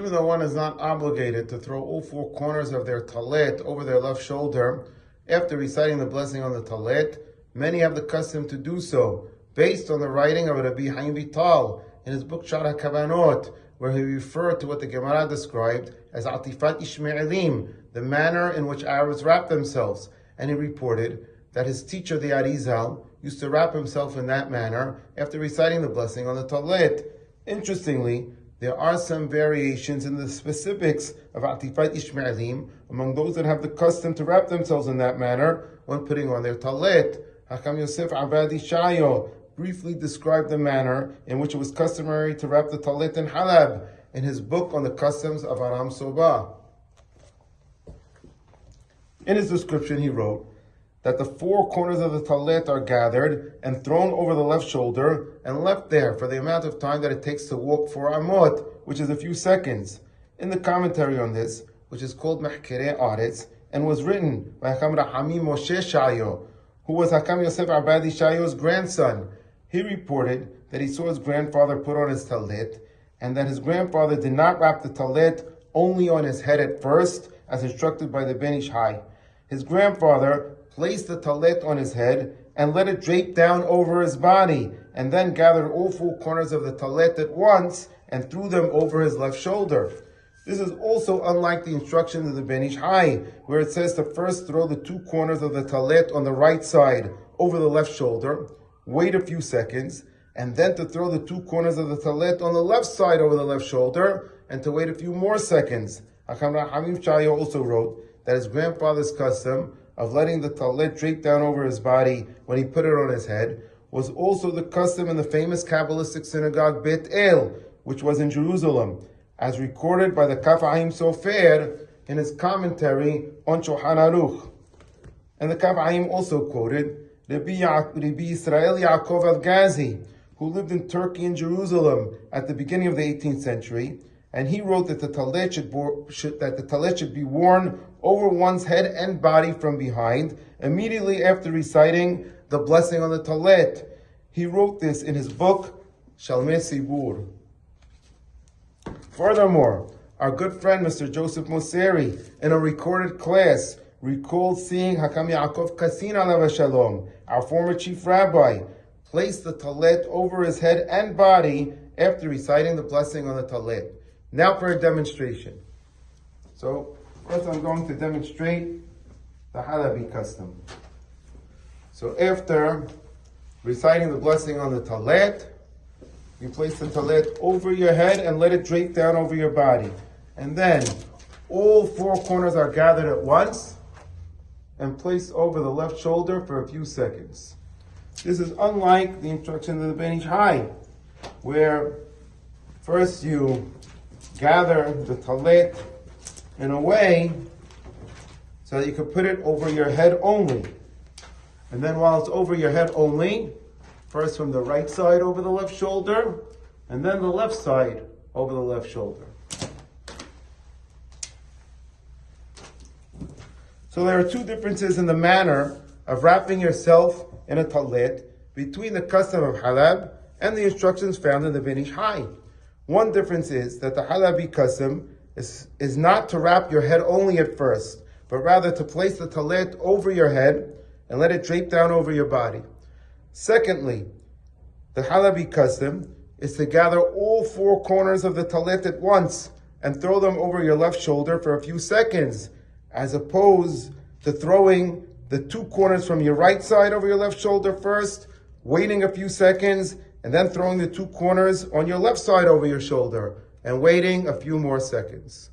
even though one is not obligated to throw all four corners of their talet over their left shoulder after reciting the blessing on the talet, many have the custom to do so, based on the writing of Rabbi Haim Vital in his book Shar HaKavanot, where he referred to what the Gemara described as Atifat Ishmaelim, the manner in which Arabs wrap themselves, and he reported that his teacher, the Arizal, used to wrap himself in that manner after reciting the blessing on the talet. Interestingly, there are some variations in the specifics of Atifat Ishmaelim among those that have the custom to wrap themselves in that manner when putting on their talet. Hakam Yosef Abadi Shayo briefly described the manner in which it was customary to wrap the talet in halab in his book on the customs of Aram Soba. In his description, he wrote that the four corners of the talet are gathered and thrown over the left shoulder and left there for the amount of time that it takes to walk 4 amot, which is a few seconds. In the commentary on this, which is called Mahkirei Aretz, and was written by Hakam Rahami Moshe Shayo, who was Hakam Yosef Abadi Shayo's grandson, he reported that he saw his grandfather put on his talet, and that his grandfather did not wrap the talet only on his head at first, as instructed by the Ben Ish Hai. His grandfather placed the talet on his head and let it drape down over his body, and then gathered all four corners of the talet at once and threw them over his left shoulder. This is also unlike the instructions of the Ben Ish Hai, where it says to first throw the 2 corners of the talet on the right side over the left shoulder, wait a few seconds, and then to throw the 2 corners of the talet on the left side over the left shoulder, and to wait a few more seconds. Hakam Hamim Chayo also wrote that his grandfather's custom of letting the talet drape down over his body when he put it on his head was also the custom in the famous Kabbalistic synagogue Beit El, which was in Jerusalem, as recorded by the Kaf Haim Sofer in his commentary on Shulchan Aruch. And the Kaf Haim also quoted Rabbi Israel Yaakov al-Ghazi, who lived in Turkey and Jerusalem at the beginning of the 18th century, and he wrote that the talet should be worn over one's head and body from behind immediately after reciting the blessing on the talet. He wrote this in his book Shalmei Sibur. Furthermore, our good friend Mr. Joseph Mosseri, in a recorded class, recalled seeing Hakam Yaakov Kassin alav Shalom, our former chief rabbi, place the talet over his head and body after reciting the blessing on the talet. Now for a demonstration. So first I'm going to demonstrate the Halabi custom. So after reciting the blessing on the talet, you place the talet over your head and let it drape down over your body. And then all 4 corners are gathered at once and placed over the left shoulder for a few seconds. This is unlike the instructions of the Ben Ish Hai, where first you gather the talet in a way so that you can put it over your head only. And then while it's over your head only, first from the right side over the left shoulder, and then the left side over the left shoulder. So there are 2 differences in the manner of wrapping yourself in a talet between the custom of halab and the instructions found in the Ben Ish Hai. One difference is that the Halabi custom is not to wrap your head only at first, but rather to place the talet over your head and let it drape down over your body. Secondly, the Halabi custom is to gather all 4 corners of the talet at once and throw them over your left shoulder for a few seconds, as opposed to throwing the 2 corners from your right side over your left shoulder first, waiting a few seconds, and then throwing the 2 corners on your left side over your shoulder, and waiting a few more seconds.